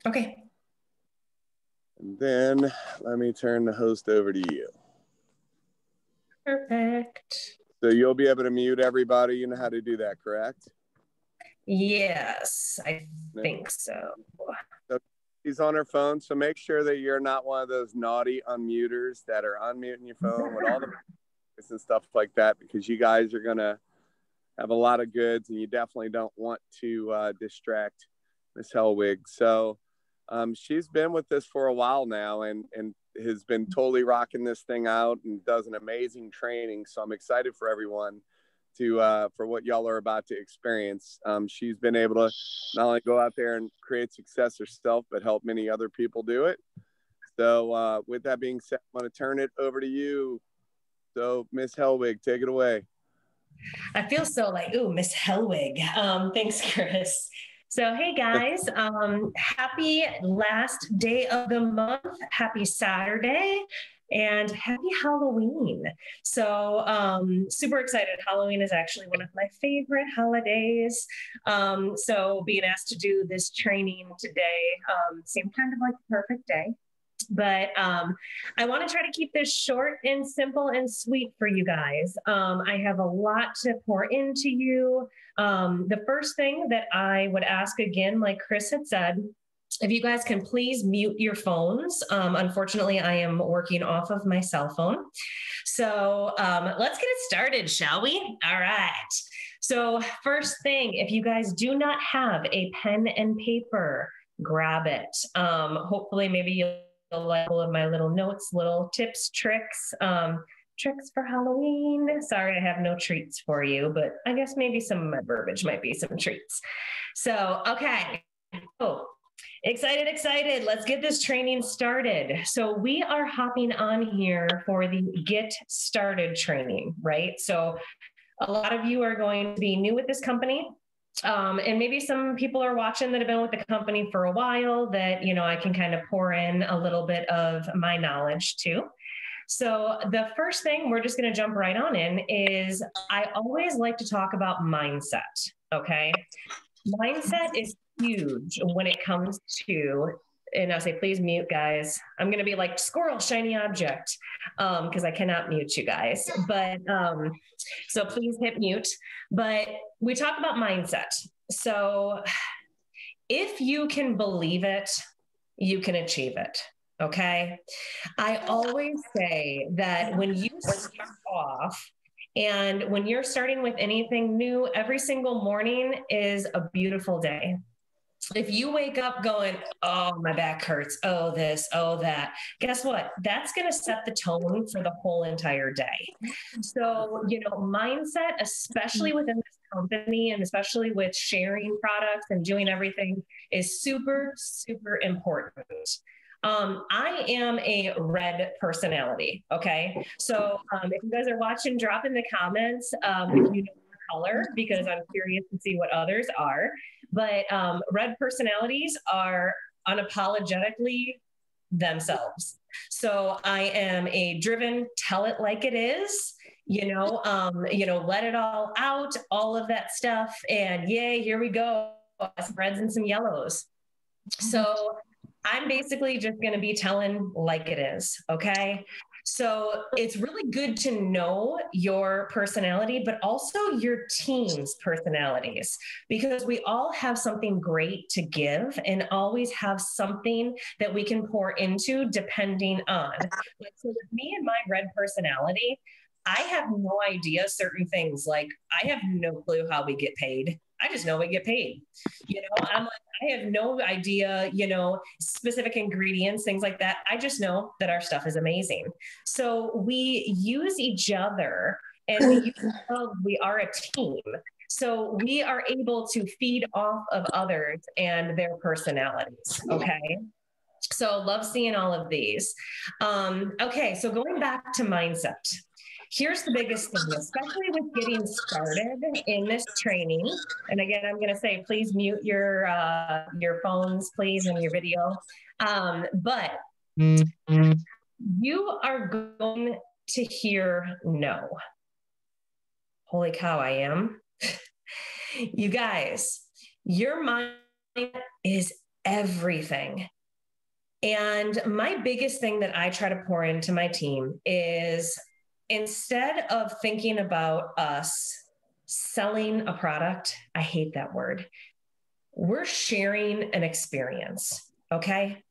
Okay. And then let me turn the host over to you. Perfect. So you'll be able to mute everybody. You know how to do that, correct? Yes, I think so. So she's on her phone, so make sure that you're not one of those naughty unmuters that are unmuting your phone with all the and stuff like that, because you guys are going to have a lot of goods and you definitely don't want to distract Miss Helwig. So she's been with us for a while now and has been totally rocking this thing out and does an amazing training. So I'm excited for everyone to for what y'all are about to experience. She's been able to not only go out there and create success herself, but help many other people do it. So with that being said, I'm going to turn it over to you. So Miss Helwig, take it away. I feel so like, ooh, Miss Helwig. Thanks, Chris. So, hey guys, happy last day of the month. Happy Saturday and happy Halloween. So, super excited. Halloween is actually one of my favorite holidays. So being asked to do this training today seemed kind of like the perfect day. But I want to try to keep this short and simple and sweet for you guys. I have a lot to pour into you. The first thing that I would ask again, like Chris had said, if you guys can please mute your phones. Unfortunately, I am working off of my cell phone. So let's get it started, shall we? All right. So first thing, if you guys do not have a pen and paper, grab it. Hopefully, maybe you'll like all of my little notes, little tips, tricks for Halloween. Sorry, I have no treats for you, but I guess maybe some of my verbiage might be some treats. So, okay. Oh, excited. Let's get this training started. So we are hopping on here for the Get Started training, right? So a lot of you are going to be new with this company. And maybe some people are watching that have been with the company for a while that, you know, I can kind of pour in a little bit of my knowledge too. So the first thing we're just going to jump right on in is I always like to talk about mindset. Okay. Mindset is huge when it comes to, and I'll say, please mute guys. I'm going to be like squirrel, shiny object, because I cannot mute you guys, but so please hit mute. But we talk about mindset. So if you can believe it, you can achieve it. Okay. I always say that when you start off, and when you're starting with anything new, every single morning is a beautiful day. If you wake up going, oh, my back hurts, oh, this, oh, that, guess what? That's going to set the tone for the whole entire day. So, you know, mindset, especially within this company and especially with sharing products and doing everything, is super, super important. I am a red personality. Okay. So if you guys are watching, drop in the comments if you know your color, because I'm curious to see what others are. But red personalities are unapologetically themselves. So I am a driven, tell it like it is, let it all out, all of that stuff. And yay, here we go. Some reds and some yellows. So I'm basically just going to be telling like it is. Okay. So it's really good to know your personality, but also your team's personalities, because we all have something great to give and always have something that we can pour into depending on. So with me and my red personality, I have no idea certain things. Like I have no clue how we get paid. I just know we get paid. I'm like, I have no idea, specific ingredients, things like that. I just know that our stuff is amazing. So we use each other and we are a team. So we are able to feed off of others and their personalities. Okay. So love seeing all of these. Okay. So going back to mindset. Here's the biggest thing, especially with getting started in this training. And again, I'm going to say, please mute your phones, please, and your video. But you are going to hear no. Holy cow, I am. You guys, your mind is everything. And my biggest thing that I try to pour into my team is, instead of thinking about us selling a product, I hate that word, we're sharing an experience, okay?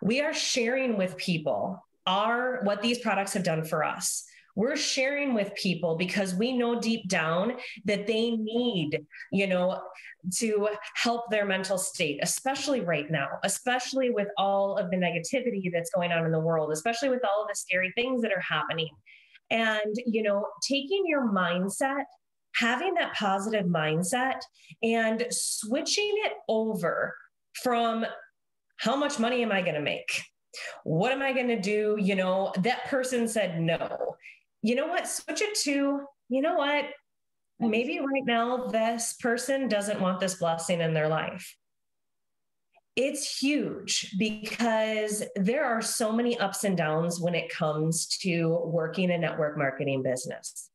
We are sharing with people what these products have done for us. We're sharing with people because we know deep down that they need, to help their mental state, especially right now, especially with all of the negativity that's going on in the world, especially with all of the scary things that are happening. And, taking your mindset, having that positive mindset and switching it over from how much money am I going to make? What am I going to do? That person said no. You know what? Switch it to, what? Maybe right now this person doesn't want this blessing in their life. It's huge because there are so many ups and downs when it comes to working a network marketing business.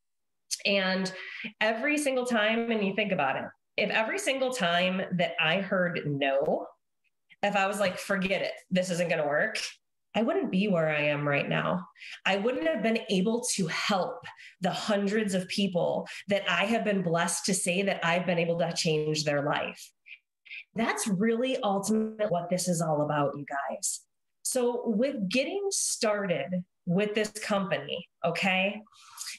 And every single time, and you think about it, if every single time that I heard no, if I was like, forget it, this isn't going to work, I wouldn't be where I am right now. I wouldn't have been able to help the hundreds of people that I have been blessed to say that I've been able to change their life. That's really ultimately what this is all about, you guys. So with getting started with this company, okay,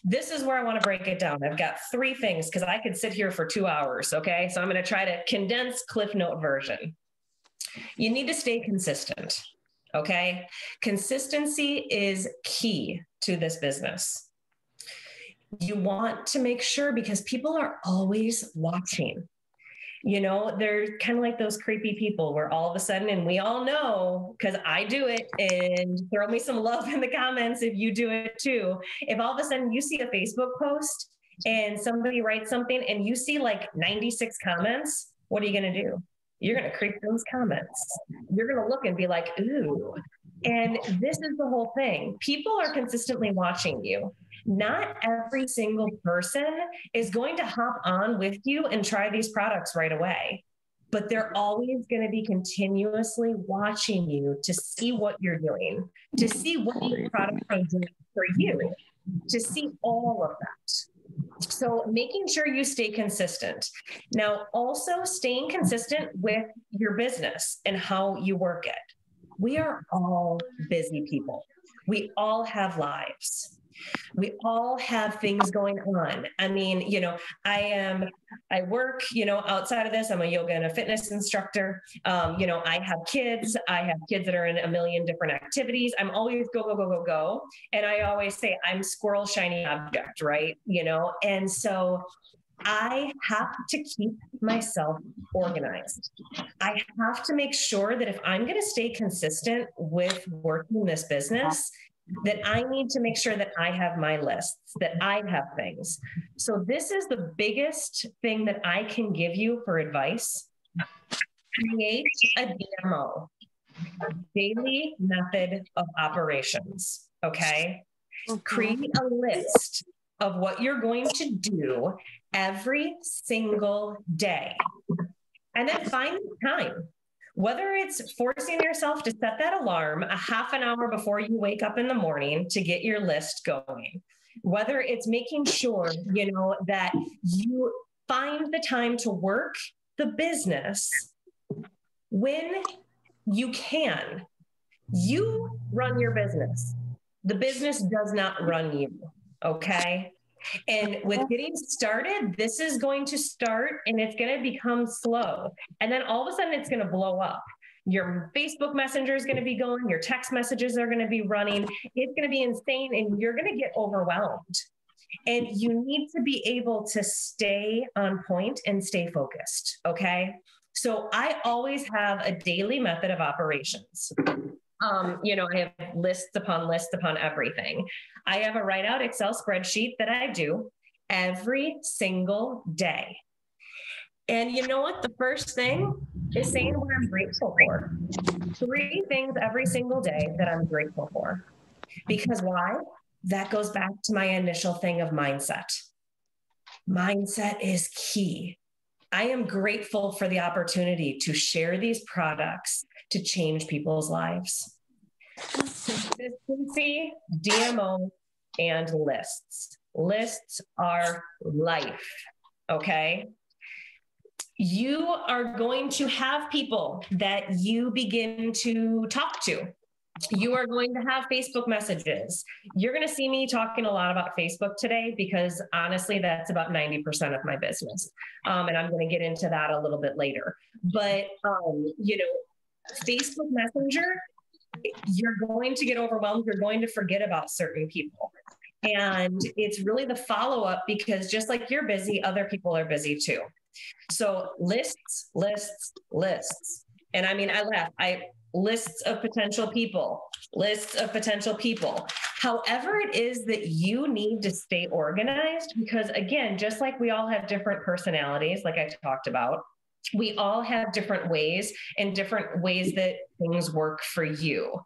this is where I want to break it down. I've got 3 things because I could sit here for 2 hours, okay? So I'm going to try to condense Cliff Note version. You need to stay consistent. Okay. Consistency is key to this business. You want to make sure, because people are always watching, they're kind of like those creepy people where all of a sudden, and we all know, because I do it, and throw me some love in the comments if you do it too. If all of a sudden you see a Facebook post and somebody writes something and you see like 96 comments, what are you going to do? You're going to creep those comments. You're going to look and be like, ooh. And this is the whole thing. People are consistently watching you. Not every single person is going to hop on with you and try these products right away, but they're always going to be continuously watching you to see what you're doing, to see what these products are doing for you, to see all of that. So making sure you stay consistent. Now, also staying consistent with your business and how you work it. We are all busy people. We all have lives. We all have things going on. I mean, I work, outside of this, I'm a yoga and a fitness instructor. I have kids that are in a million different activities. I'm always go, go, go, go, go. And I always say I'm squirrel shiny object, right? And so I have to keep myself organized. I have to make sure that if I'm going to stay consistent with working this business, that I need to make sure that I have my lists, that I have things. So this is the biggest thing that I can give you for advice. Create a DMO, daily method of operations, okay? Create a list of what you're going to do every single day. And then find the time. Whether it's forcing yourself to set that alarm a half an hour before you wake up in the morning to get your list going, whether it's making sure, that you find the time to work the business when you can. You run your business. The business does not run you, okay? And with getting started, this is going to start and it's going to become slow. And then all of a sudden it's going to blow up. Your Facebook Messenger is going to be going, your text messages are going to be running. It's going to be insane and you're going to get overwhelmed. And you need to be able to stay on point and stay focused, okay? So I always have a daily method of operations. I have lists upon everything. I have a write out Excel spreadsheet that I do every single day. And you know what? The first thing is saying what I'm grateful for. 3 things every single day that I'm grateful for. Because why? That goes back to my initial thing of mindset. Mindset is key. I am grateful for the opportunity to share these products to change people's lives. Consistency, DMO, and lists. Lists are life, okay? You are going to have people that you begin to talk to. You are going to have Facebook messages. You're going to see me talking a lot about Facebook today because honestly, that's about 90% of my business. And I'm going to get into that a little bit later. But, Facebook Messenger, you're going to get overwhelmed. You're going to forget about certain people. And it's really the follow-up because just like you're busy, other people are busy too. So lists. And I mean, I laugh. Lists of potential people. However it is that you need to stay organized, because again, just like we all have different personalities, like I talked about, we all have different ways and different ways that things work for you.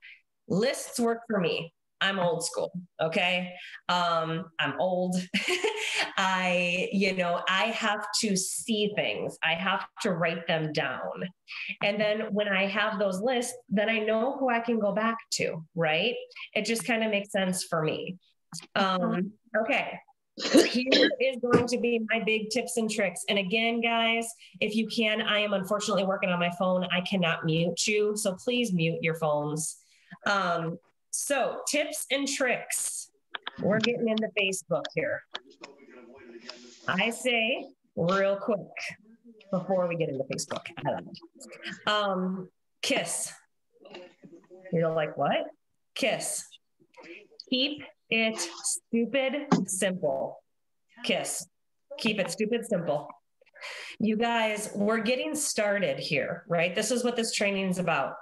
Lists work for me. I'm old school. Okay. I'm old. I have to see things. I have to write them down. And then when I have those lists, then I know who I can go back to, right? It just kind of makes sense for me. Okay. Here is going to be my big tips and tricks. And again, guys, if you can, I am unfortunately working on my phone. I cannot mute you. So please mute your phones. So tips and tricks. We're getting into Facebook here. I say real quick before we get into Facebook. Kiss. You're like, what? Kiss. Keep it stupid simple. Kiss. Keep it stupid simple. You guys, we're getting started here, right? This is what this training is about.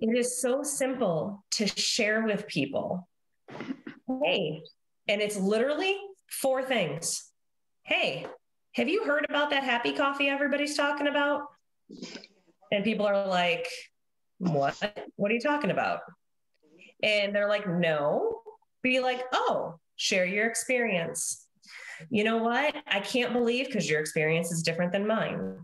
It is so simple to share with people. Hey, and it's literally 4 things. Hey, have you heard about that happy coffee everybody's talking about? And people are like, what? What are you talking about? And they're like, no. Be like, oh, share your experience. You know what? I can't believe, because your experience is different than mine.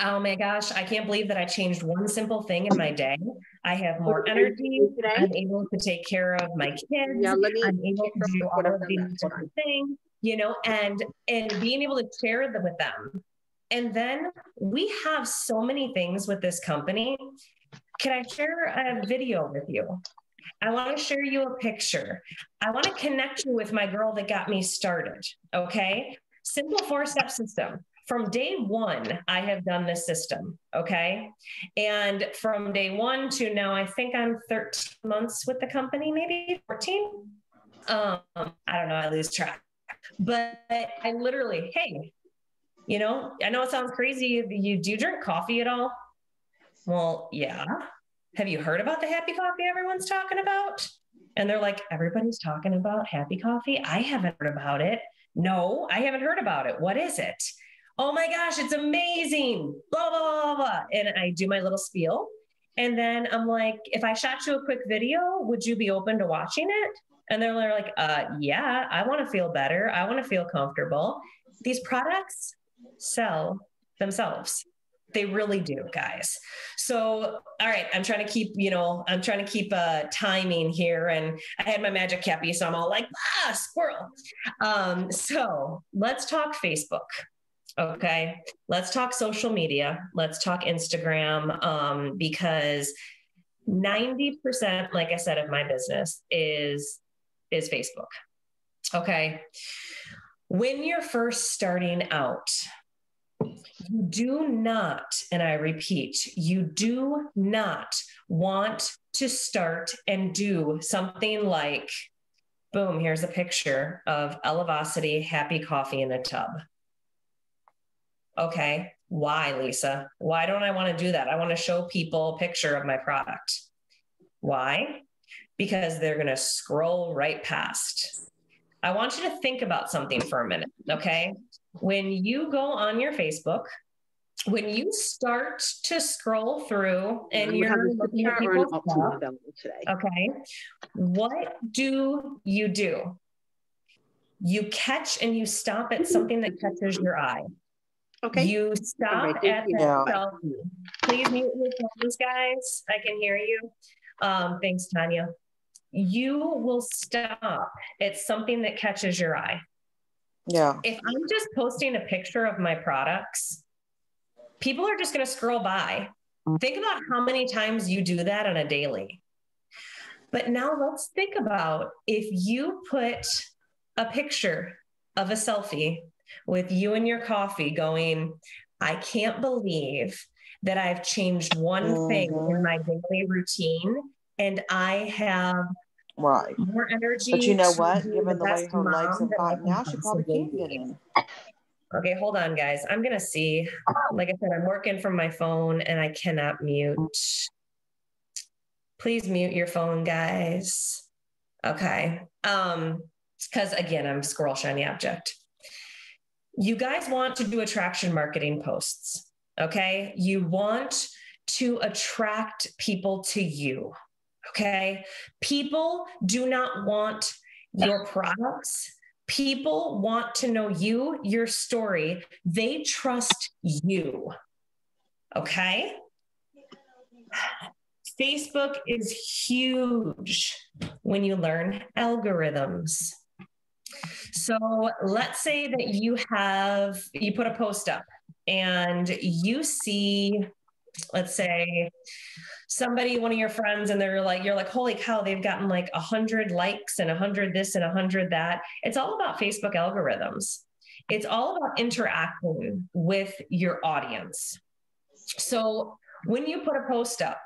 Oh my gosh, I can't believe that I changed one simple thing in my day. I have more energy. I'm able to take care of my kids. I'm able to do all of these different things, and being able to share them with them. And then we have so many things with this company. Can I share a video with you? I want to share you a picture. I want to connect you with my girl that got me started. Okay. Simple 4-step system. From day 1, I have done this system. Okay. And from day 1 to now, I think I'm 13 months with the company, maybe 14. I don't know. I lose track, but I literally, hey, I know it sounds crazy. Do you drink coffee at all? Well, yeah. Have you heard about the happy coffee everyone's talking about? And they're like, everybody's talking about happy coffee? I haven't heard about it. No, I haven't heard about it. What is it? Oh my gosh, it's amazing. Blah, blah, blah, blah. And I do my little spiel. And then I'm like, if I shot you a quick video, would you be open to watching it? And they're like, yeah, I want to feel better. I want to feel comfortable. These products sell themselves. They really do, guys. So, all right, I'm trying to keep timing here. And I had my magic cappy, so I'm all like, squirrel. So let's talk Facebook. Okay. Let's talk social media. Let's talk Instagram. Because 90%, like I said, of my business is Facebook. Okay. When you're first starting out, you do not, and I repeat, you do not want to start and do something like, boom, here's a picture of Elevacity happy coffee in a tub. Okay, why, Lisa? Why don't I want to do that? I want to show people a picture of my product. Why? Because they're going to scroll right past. I want you to think about something for a minute, okay? When you go on your Facebook, when you start to scroll through and you're looking at people's stuff, okay, what do? You catch and you stop at something that catches your eye. Okay. You stop Okay, at that selfie. Please mute your phones, guys. I can hear you. Thanks, Tanya. You will stop at something that catches your eye. Yeah. If I'm just posting a picture of my products, people are just going to scroll by. Think about how many times you do that on a daily. But now let's think about if you put a picture of a selfie with you and your coffee going, I can't believe that I've changed one thing in my daily routine and I have more energy. But you know what? Given the way her legs have gotten now, she probably can't get in. Okay, hold on, guys. I'm going to see. Like I said, I'm working from my phone and I cannot mute. Please mute your phone, guys. Okay. Because again, I'm squirrel shiny object. You guys want to do attraction marketing posts. Okay. You want to attract people to you. Okay. People do not want your products. People want to know you, your story. They trust you. Okay. Facebook is huge when you learn algorithms. So let's say that you put a post up and you see, let's say somebody, one of your friends, and you're like, holy cow, they've gotten like 100 likes and 100 this and 100 that. It's all about Facebook algorithms. It's all about interacting with your audience. So when you put a post up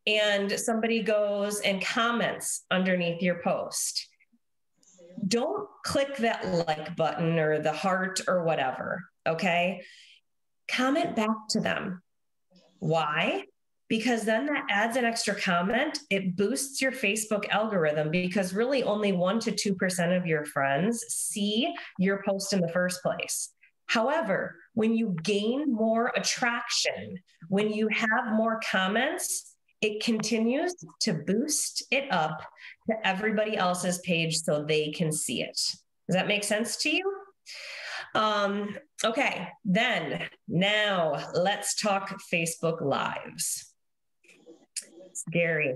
and somebody goes and comments underneath your post, don't click that like button or the heart or whatever, okay? Comment back to them. Why? Because then that adds an extra comment. It boosts your Facebook algorithm because really only 1% to 2% of your friends see your post in the first place. However, when you gain more attraction, when you have more comments, it continues to boost it up to everybody else's page so they can see it. Does that make sense to you? Okay, then now let's talk Facebook Lives. Scary.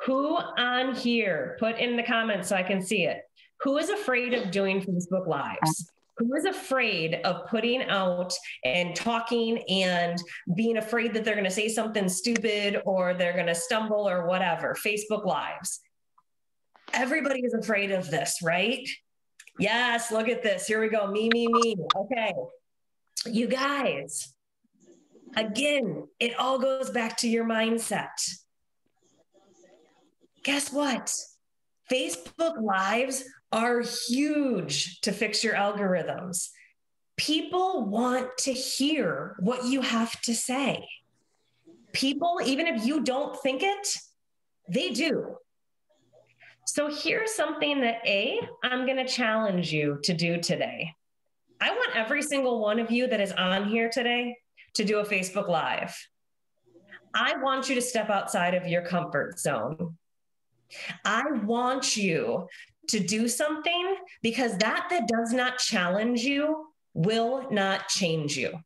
Who on here, put in the comments so I can see it, who is afraid of doing Facebook Lives? Who is afraid of putting out and talking and being afraid that they're going to say something stupid or they're going to stumble or whatever? Facebook Lives. Everybody is afraid of this, right? Yes, look at this. Here we go. Me. Okay. You guys, again, it all goes back to your mindset. Guess what? Facebook Lives are huge to fix your algorithms. People want to hear what you have to say. People, even if you don't think it, they do. So here's something that I'm going to challenge you to do today. I want every single one of you that is on here today to do a Facebook Live. I want you to step outside of your comfort zone. I want you to do something because that does not challenge you will not change you.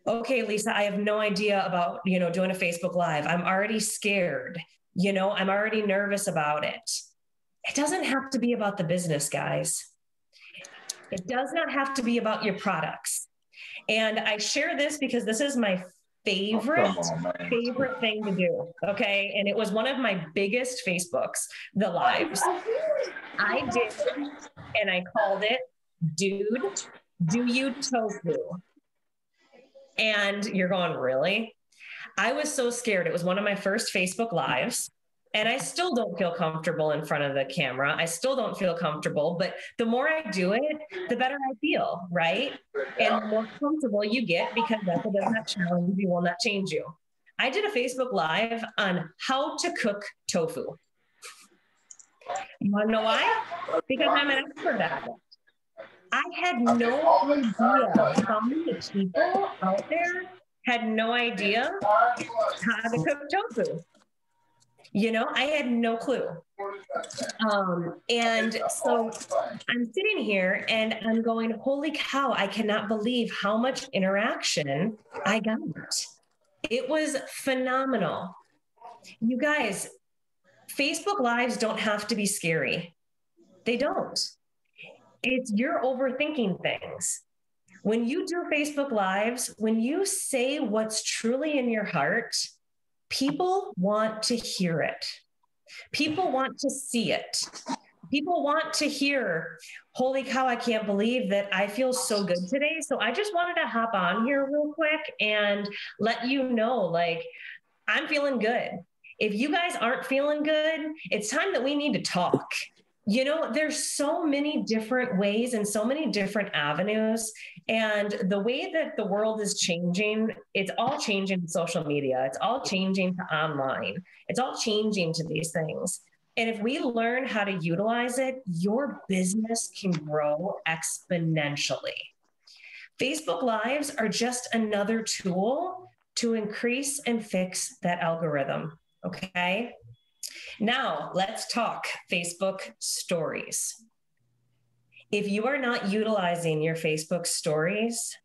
Okay, Lisa, I have no idea about, doing a Facebook Live. I'm already scared. I'm already nervous about it. It doesn't have to be about the business, guys. It does not have to be about your products. And I share this because this is my favorite thing to do. Okay. And it was one of my biggest Facebooks, the lives. I did, and I called it, Dude, Do You Tofu? And you're going, really? I was so scared. It was one of my first Facebook Lives. And I still don't feel comfortable in front of the camera. I still don't feel comfortable, but the more I do it, the better I feel, right? And the more comfortable you get because that does not challenge you, will not change you. I did a Facebook Live on how to cook tofu. You want to know why? Because I'm an expert at it. I had no idea how many people out there had no idea how to cook tofu. I had no clue. And so I'm sitting here and I'm going, holy cow, I cannot believe how much interaction I got. It was phenomenal. You guys, Facebook Lives don't have to be scary. They don't. It's you're overthinking things. When you do Facebook Lives, when you say what's truly in your heart, people want to hear it. People want to see it. People want to hear, holy cow, I can't believe that I feel so good today. So I just wanted to hop on here real quick and let you know, like, I'm feeling good. If you guys aren't feeling good, it's time that we need to talk. There's so many different ways and so many different avenues. And the way that the world is changing, it's all changing to social media. It's all changing to online. It's all changing to these things. And if we learn how to utilize it, your business can grow exponentially. Facebook Lives are just another tool to increase and fix that algorithm. Okay. Now let's talk Facebook stories. If you are not utilizing your Facebook stories,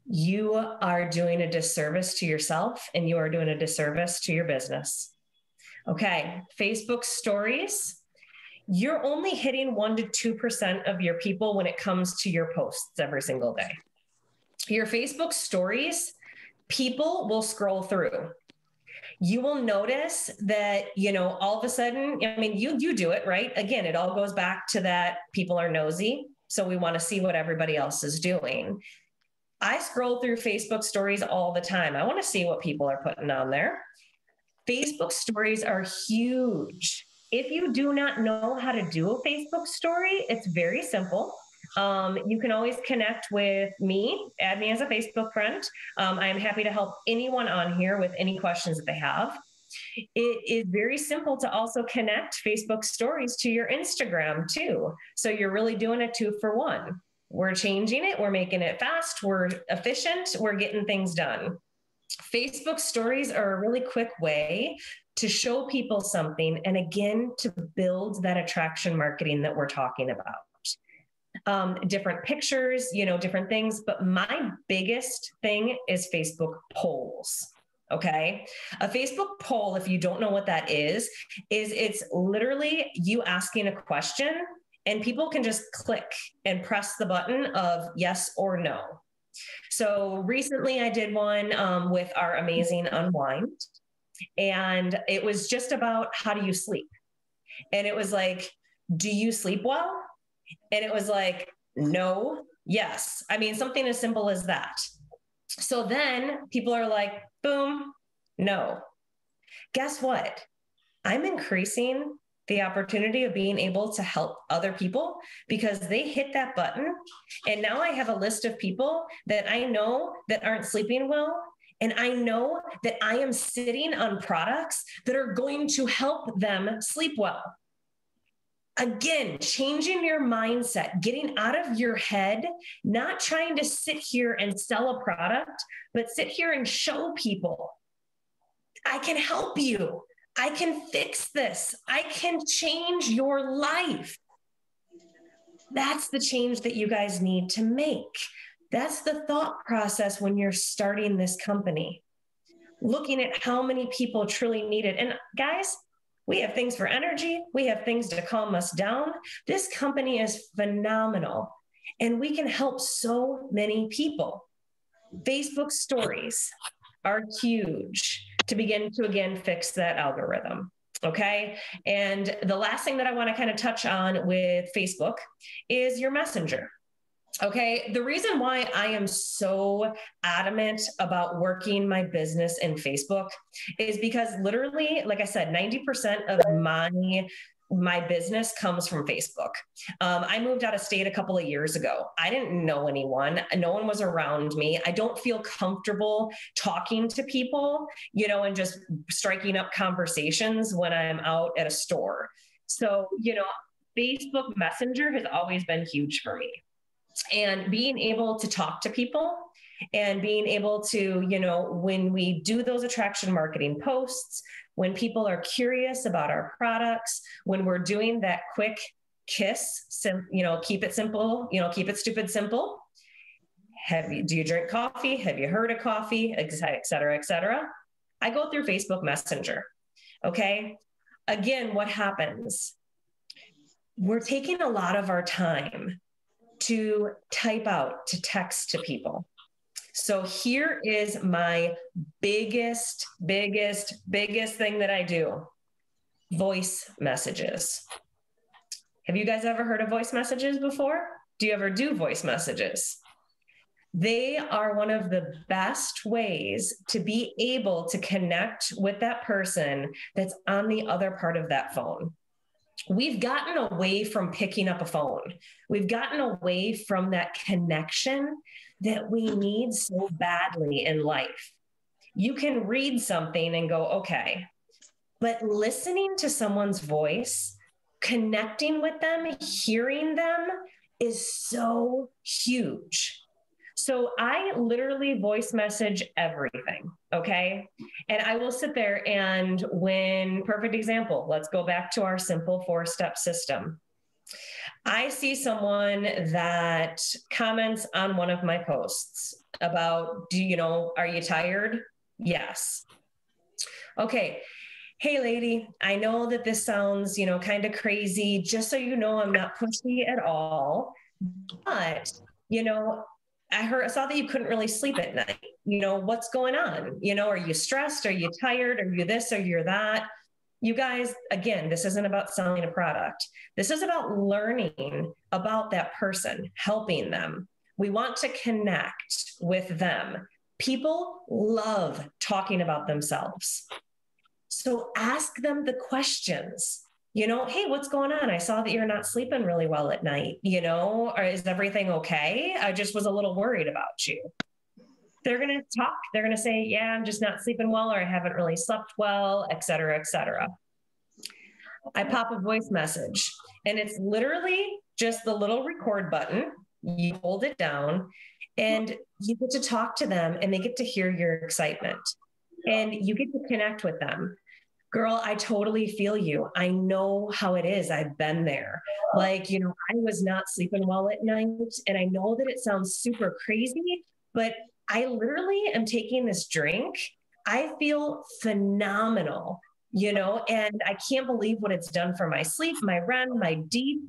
you are doing a disservice to yourself and you are doing a disservice to your business. Okay. Facebook stories, you're only hitting 1% to 2% of your people when it comes to your posts every single day. Your Facebook stories, people will scroll through. You will notice that, all of a sudden, you do it, right? Again, it all goes back to that people are nosy. So we want to see what everybody else is doing. I scroll through Facebook stories all the time. I want to see what people are putting on there. Facebook stories are huge. If you do not know how to do a Facebook story, it's very simple. You can always connect with me, add me as a Facebook friend. I'm happy to help anyone on here with any questions that they have. It is very simple to also connect Facebook stories to your Instagram too. So you're really doing a 2-for-1. We're changing it. We're making it fast. We're efficient. We're getting things done. Facebook stories are a really quick way to show people something. And again, to build that attraction marketing that we're talking about. Different pictures, different things. But my biggest thing is Facebook polls. Okay. A Facebook poll, if you don't know what that is it's literally you asking a question and people can just click and press the button of yes or no. So recently I did one with our amazing Unwind, and it was just about how do you sleep? And it was like, do you sleep well? And it was like, no, yes. Something as simple as that. So then people are like, boom, no. Guess what? I'm increasing the opportunity of being able to help other people because they hit that button. And now I have a list of people that I know that aren't sleeping well. And I know that I am sitting on products that are going to help them sleep well. Again, changing your mindset, getting out of your head, not trying to sit here and sell a product, but sit here and show people, I can help you. I can fix this. I can change your life. That's the change that you guys need to make. That's the thought process when you're starting this company. Looking at how many people truly need it. And guys, we have things for energy. We have things to calm us down. This company is phenomenal, and we can help so many people. Facebook stories are huge to begin to, again, fix that algorithm. Okay. And the last thing that I want to kind of touch on with Facebook is your messenger. Okay. The reason why I am so adamant about working my business in Facebook is because literally, like I said, 90% of my business comes from Facebook. I moved out of state a couple of years ago. I didn't know anyone. No one was around me. I don't feel comfortable talking to people, and just striking up conversations when I'm out at a store. So, Facebook Messenger has always been huge for me. And being able to talk to people and being able to, when we do those attraction marketing posts, when people are curious about our products, when we're doing that quick kiss, keep it simple, keep it stupid simple. Do you drink coffee? Have you heard of coffee? Et cetera, et cetera. I go through Facebook Messenger. Okay. Again, what happens? We're taking a lot of our time to type out, to text to people. So here is my biggest thing that I do. Voice messages. Have you guys ever heard of voice messages before? Do you ever do voice messages? They are one of the best ways to be able to connect with that person that's on the other part of that phone. We've gotten away from picking up a phone. We've gotten away from that connection that we need so badly in life. You can read something and go, okay, but listening to someone's voice, connecting with them, hearing them is so huge. So I literally voice message everything, okay? And I will sit there and perfect example, let's go back to our simple 4-step system. I see someone that comments on one of my posts about, are you tired? Yes. Okay. Hey lady, I know that this sounds, kind of crazy. Just so you know, I'm not pushy at all, but, I saw that you couldn't really sleep at night. What's going on? Are you stressed? Are you tired? Are you this? Are you that? You guys, again, this isn't about selling a product. This is about learning about that person, helping them. We want to connect with them. People love talking about themselves. So ask them the questions. Hey, what's going on? I saw that you're not sleeping really well at night, or is everything okay? I just was a little worried about you. They're going to talk. They're going to say, yeah, I'm just not sleeping well, or I haven't really slept well, et cetera, et cetera. I pop a voice message and it's literally just the little record button. You hold it down and you get to talk to them and they get to hear your excitement and you get to connect with them. Girl, I totally feel you. I know how it is. I've been there. I was not sleeping well at night. And I know that it sounds super crazy, but I literally am taking this drink. I feel phenomenal, and I can't believe what it's done for my sleep, my REM, my deep.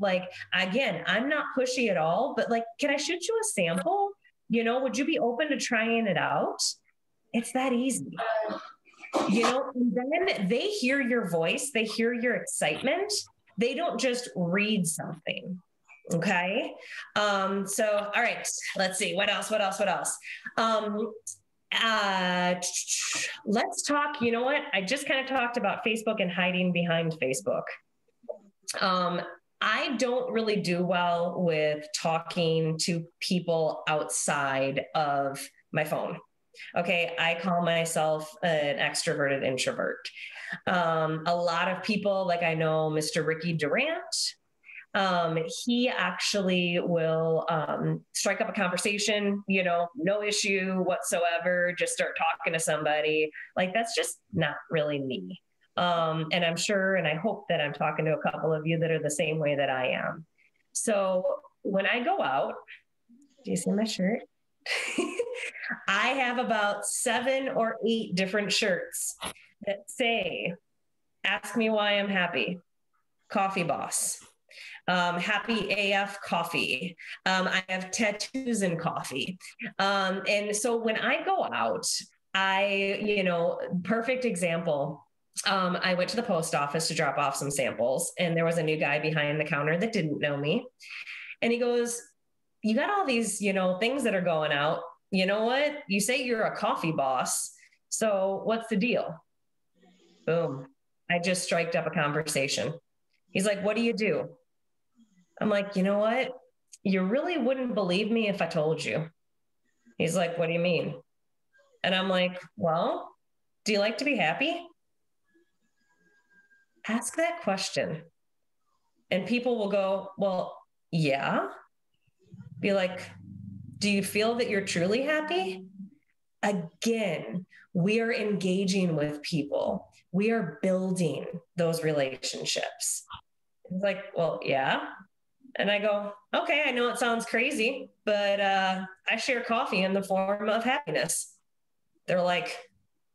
Again, I'm not pushy at all, but can I shoot you a sample? Would you be open to trying it out? It's that easy. And then they hear your voice, they hear your excitement. They don't just read something. Okay. So, all right, let's see. What else? Let's talk. You know what? I just kind of talked about Facebook and hiding behind Facebook. I don't really do well with talking to people outside of my phone. Okay. I call myself an extroverted introvert. A lot of people, I know Mr. Ricky Durant, he actually will strike up a conversation, no issue whatsoever, just start talking to somebody. That's just not really me. And I'm sure, and I hope that I'm talking to a couple of you that are the same way that I am. So when I go out, do you see my shirt? I have about 7 or 8 different shirts that say, ask me why I'm happy. Coffee boss. Happy AF coffee. I have tattoos and coffee. And so when I go out, perfect example. I went to the post office to drop off some samples and there was a new guy behind the counter that didn't know me. And he goes, you got all these, things that are going out. You know what? You say you're a coffee boss. So what's the deal? Boom. I just striked up a conversation. He's like, what do you do? I'm like, you know what? You really wouldn't believe me if I told you. He's like, what do you mean? And I'm like, well, do you like to be happy? Ask that question. And people will go, well, yeah. Be like, Do you feel that you're truly happy? Again, we are engaging with people. We are building those relationships. It's like, well, yeah. And I go, okay, I know it sounds crazy, but I share coffee in the form of happiness. They're like,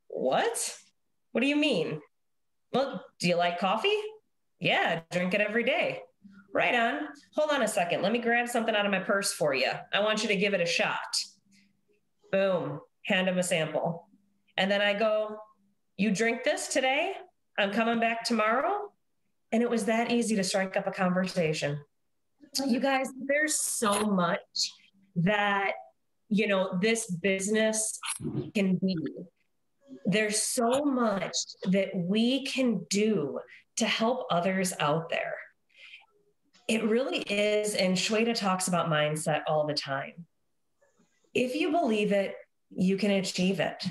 what? What do you mean? Well, do you like coffee? Yeah, I drink it every day. Right on. Hold on a second. Let me grab something out of my purse for you. I want you to give it a shot. Boom. Hand them a sample. And then I go, you drink this today? I'm coming back tomorrow. And it was that easy to strike up a conversation. You guys, there's so much that, this business can be. There's so much that we can do to help others out there. It really is. And Shweta talks about mindset all the time. If you believe it, you can achieve it.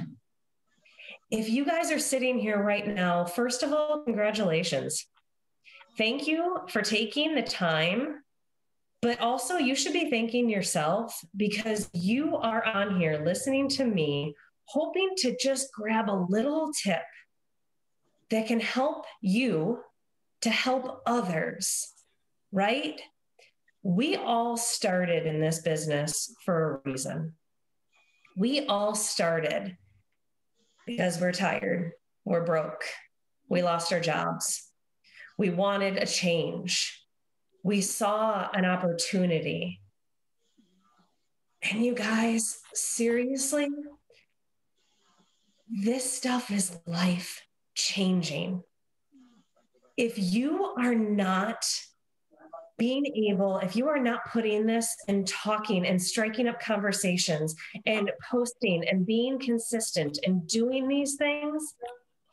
If you guys are sitting here right now, first of all, congratulations. Thank you for taking the time, but also you should be thanking yourself because you are on here listening to me, hoping to just grab a little tip that can help you to help others, right? We all started in this business for a reason. We all started because we're tired, we're broke, we lost our jobs, we wanted a change, we saw an opportunity. And you guys, seriously, this stuff is life changing. If you are not if you are not putting this and talking and striking up conversations and posting and being consistent and doing these things,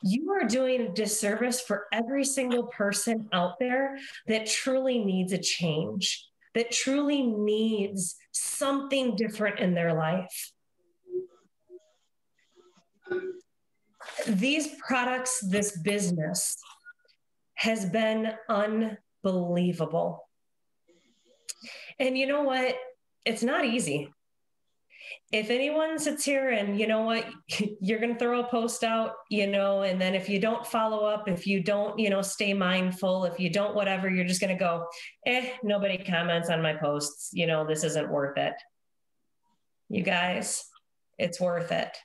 you are doing a disservice for every single person out there that truly needs a change, that truly needs something different in their life. These products, this business has been unbelievable. And you know what? It's not easy. If anyone sits here and you know what, you're going to throw a post out, and then if you don't follow up, if you don't, stay mindful, if you don't, whatever, you're just going to go, nobody comments on my posts. This isn't worth it. You guys, it's worth it.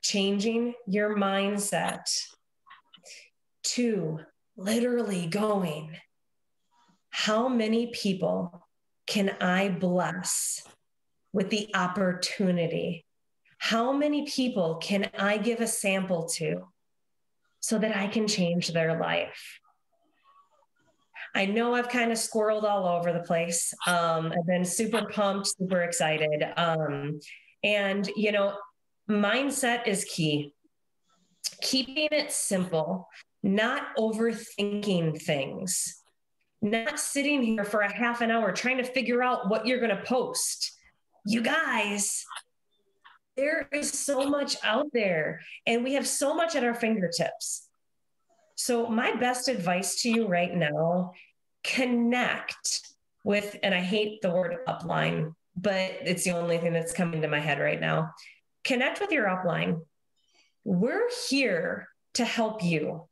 Changing your mindset to literally going, how many people can I bless with the opportunity? How many people can I give a sample to so that I can change their life? I know I've kind of squirreled all over the place. I've been super pumped, super excited. And mindset is key. Keeping it simple, not overthinking things. Not sitting here for a half an hour trying to figure out what you're going to post. You guys, there is so much out there and we have so much at our fingertips. So my best advice to you right now, connect with, and I hate the word upline, but it's the only thing that's coming to my head right now. Connect with your upline. We're here to help you.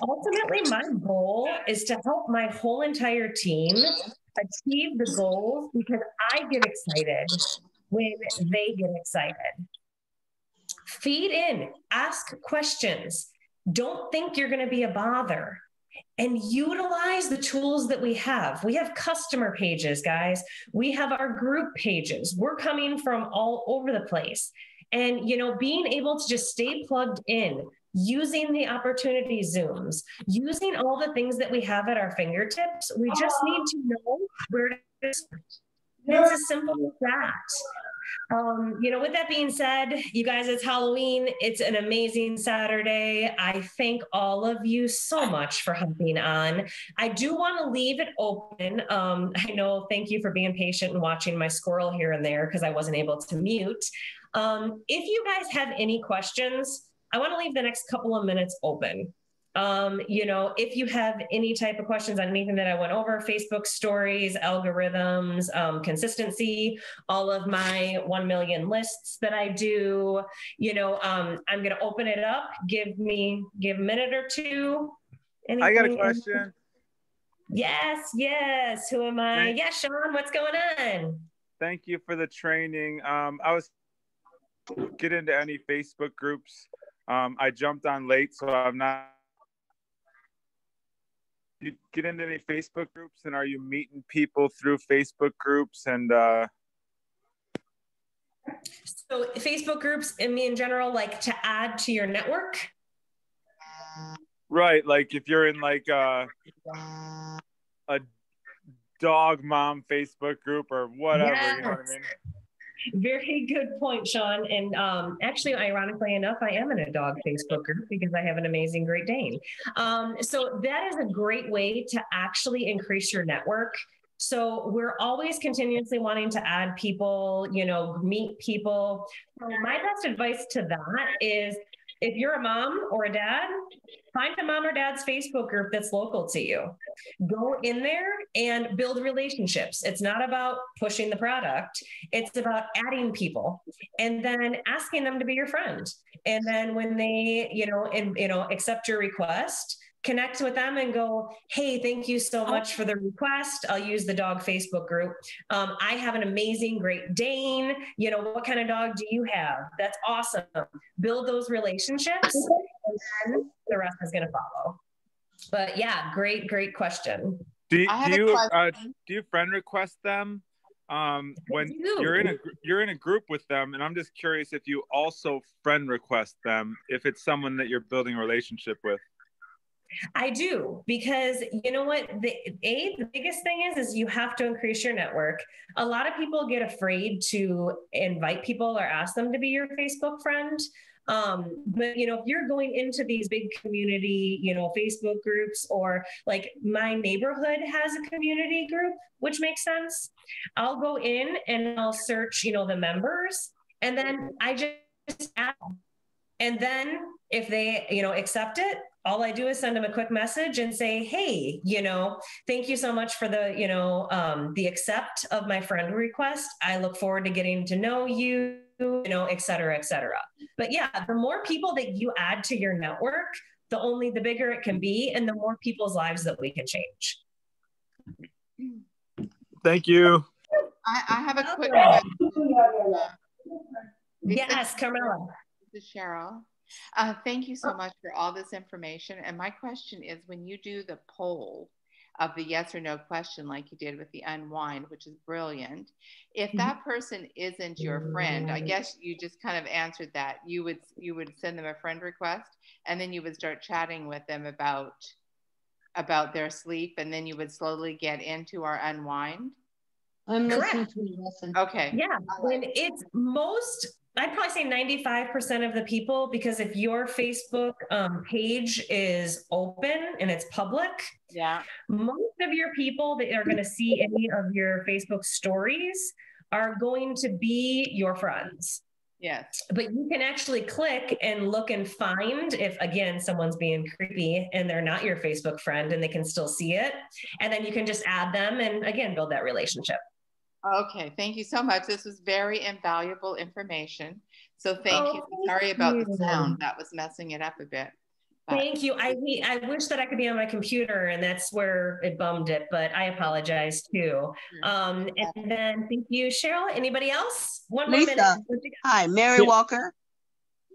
Ultimately, my goal is to help my whole entire team achieve the goals because I get excited when they get excited. Feed in, ask questions. Don't think you're going to be a bother. And utilize the tools that we have. We have customer pages, guys. We have our group pages. We're coming from all over the place. And, being able to just stay plugged in, using the opportunity Zooms, using all the things that we have at our fingertips, we just need to know where to start. It's as simple as that. With that being said, you guys, it's Halloween. It's an amazing Saturday. I thank all of you so much for hopping on. I do want to leave it open. I know, thank you for being patient and watching my squirrel here and there because I wasn't able to mute. If you guys have any questions, I want to leave the next couple of minutes open. If you have any type of questions on anything that I went over, Facebook stories, algorithms, consistency, all of my 1 million lists that I do, I'm going to open it up. Give a minute or two. Anything? I got a question. Yes. Who am I? Yes, Sean, what's going on? Thank you for the training. I was get into any Facebook groups. I jumped on late, so I'm not. You get into any Facebook groups, and are you meeting people through Facebook groups? And so Facebook groups, in general, like to add to your network. Right, like if you're in like a dog mom Facebook group or whatever, yes. You know what I mean? Very good point, Sean. And actually, ironically enough, I am in a dog Facebook group because I have an amazing Great Dane. So that is a great way to actually increase your network. So we're always continuously wanting to add people, meet people. So my best advice to that is if you're a mom or a dad, find a mom or dad's Facebook group that's local to you. Go in there and build relationships. It's not about pushing the product. It's about adding people and then asking them to be your friend. And then when they, accept your request, connect with them and go, hey, thank you so much for the request. I'll use the dog Facebook group. I have an amazing Great Dane. What kind of dog do you have? That's awesome. Build those relationships and then the rest is going to follow. But yeah, great question. Do you friend request them when you're in a group with them? And I'm just curious if you also friend request them if it's someone that you're building a relationship with. I do, because you know what, the biggest thing is you have to increase your network. A lot of people get afraid to invite people or ask them to be your Facebook friend. But if you're going into these big community, Facebook groups, or like my neighborhood has a community group, which makes sense. I'll go in and I'll search, the members, and then I just add them. And then if they, accept it, all I do is send them a quick message and say, hey, thank you so much for the accept of my friend request. I look forward to getting to know you, et cetera, et cetera. But yeah, the more people that you add to your network, the bigger it can be and the more people's lives that we can change. Thank you. I have a quick question. Yes, Carmela. This is Cheryl. Thank you so much for all this information. And my question is, when you do the poll of the yes or no question, like you did with the unwind, which is brilliant, if that person isn't your friend, I guess you just kind of answered that. You would send them a friend request, and then you would start chatting with them about their sleep, and then you would slowly get into our unwind. I'm listening to the lesson. Okay. Yeah. When it's I'd probably say 95% of the people, because if your Facebook page is open and it's public, most of your people that are going to see any of your Facebook stories are going to be your friends. Yes. But you can actually click and look and find if, again, someone's being creepy and they're not your Facebook friend and they can still see it. And then you can just add them and, again, build that relationship. Okay, thank you so much. This was very invaluable information. So thank you. Sorry about the sound. That was messing it up a bit. But thank you. I wish that I could be on my computer, and that's where it bummed it, but I apologize too. And then thank you, Cheryl. Anybody else? One more minute. Hi, Mary Walker.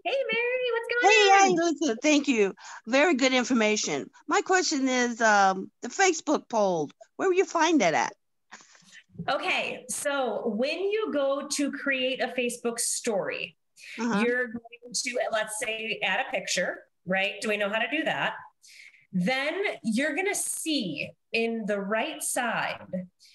Hey, Mary, what's going on? Hey, Lisa, thank you. Very good information. My question is the Facebook poll. Where will you find that at? Okay, so when you go to create a Facebook story, you're going to, let's say, add a picture, right? Do we know how to do that? Then you're going to see in the right side,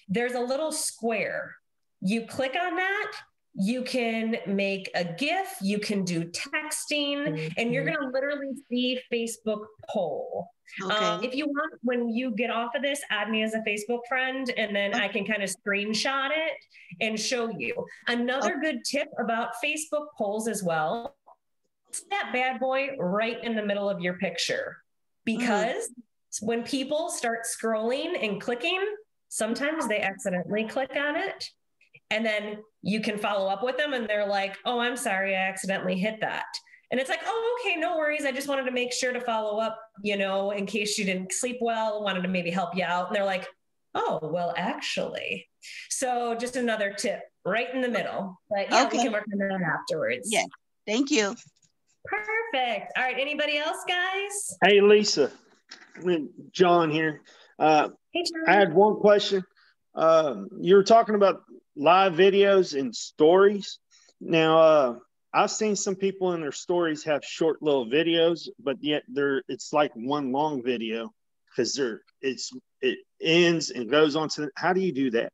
there's a little square. You click on that. You can make a GIF, you can do texting, and you're going to literally see Facebook poll. Okay. If you want, when you get off of this, add me as a Facebook friend, and then I can kind of screenshot it and show you. Another good tip about Facebook polls as well, that bad boy right in the middle of your picture. because when people start scrolling and clicking, sometimes they accidentally click on it. And then you can follow up with them and they're like, oh, I'm sorry, I accidentally hit that. And it's like, oh, okay, no worries. I just wanted to make sure to follow up, you know, in case you didn't sleep well, wanted to maybe help you out. And they're like, oh, well, actually. So just another tip right in the middle. But yeah, we can work on that afterwards. Yeah, thank you. Perfect. All right, anybody else, guys? Hey, Lisa. John here. Hey, John. I had one question. You were talking about live videos and stories. Now, I've seen some people in their stories have short little videos, but yet it's like one long video because it ends and goes on to. How do you do that?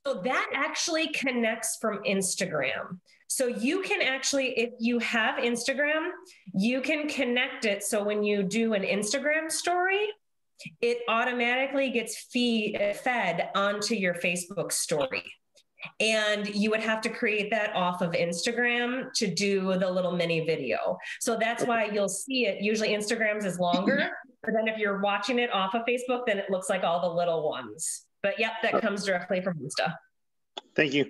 So that actually connects from Instagram. So you can actually, if you have Instagram, you can connect it. So when you do an Instagram story, it automatically gets fed onto your Facebook story. And you would have to create that off of Instagram to do the little mini video. So that's why you'll see it. Usually Instagram's is longer, but then if you're watching it off of Facebook, then it looks like all the little ones. But yep, that comes directly from Insta. Thank you.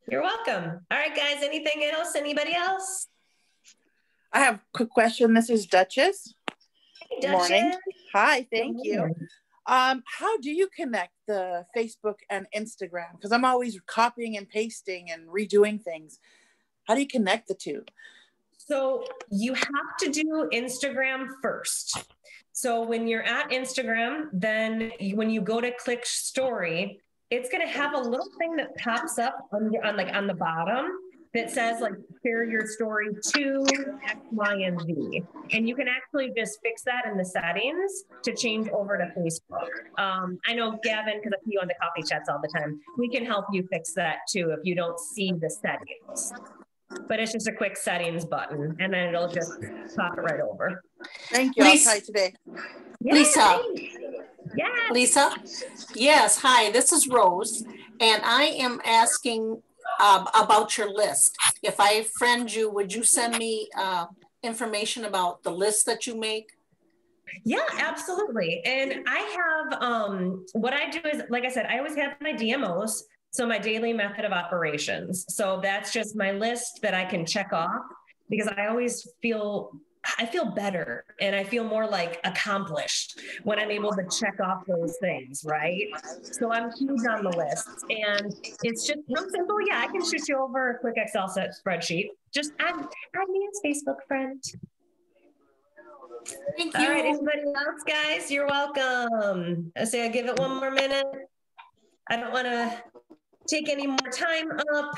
You're welcome. All right, guys, anything else? Anybody else? I have a quick question. This is Duchess. Hey, Good morning. Duchess. Hi, thank you. How do you connect the Facebook and Instagram? Because I'm always copying and pasting and redoing things. How do you connect the two? So you have to do Instagram first. So when you're at Instagram, then when you go to click story, it's going to have a little thing that pops up on the bottom that says like share your story to X, Y, and Z. And you can actually just fix that in the settings to change over to Facebook. I know Gavin, because I see you on the coffee chats all the time, we can help you fix that too if you don't see the settings. But it's just a quick settings button and then it'll just pop it right over. Thank you. Lisa, I'll try today. Yeah, Lisa. Yeah. Lisa. Yes. Hi, this is Rose. And I am asking about your list. If I friend you, would you send me information about the list that you make? Yeah, absolutely. And I have, what I do is, like I said, I always have my DMOs. So my daily method of operations. So that's just my list that I can check off because I always feel better and I feel more like accomplished when I'm able to check off those things, right? So I'm huge on the list and it's just real simple. Yeah, I can shoot you over a quick Excel spreadsheet. Just add me as Facebook friend. Thank you. All right, anybody else, guys? You're welcome. I say I give it one more minute. I don't want to take any more time up.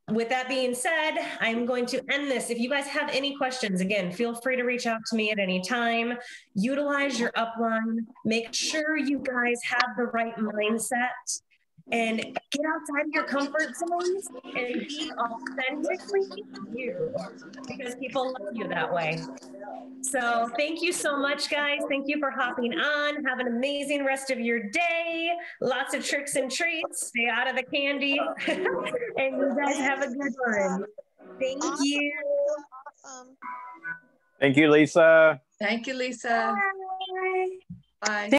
With that being said, I'm going to end this. If you guys have any questions, again, feel free to reach out to me at any time. Utilize your upline. Make sure you guys have the right mindset and get outside of your comfort zones and be authentically you because people love you that way. So thank you so much, guys. Thank you for hopping on. Have an amazing rest of your day. Lots of tricks and treats. Stay out of the candy. And you guys have a good one. Thank you. Thank you, Lisa. Thank you, Lisa. Bye. Bye.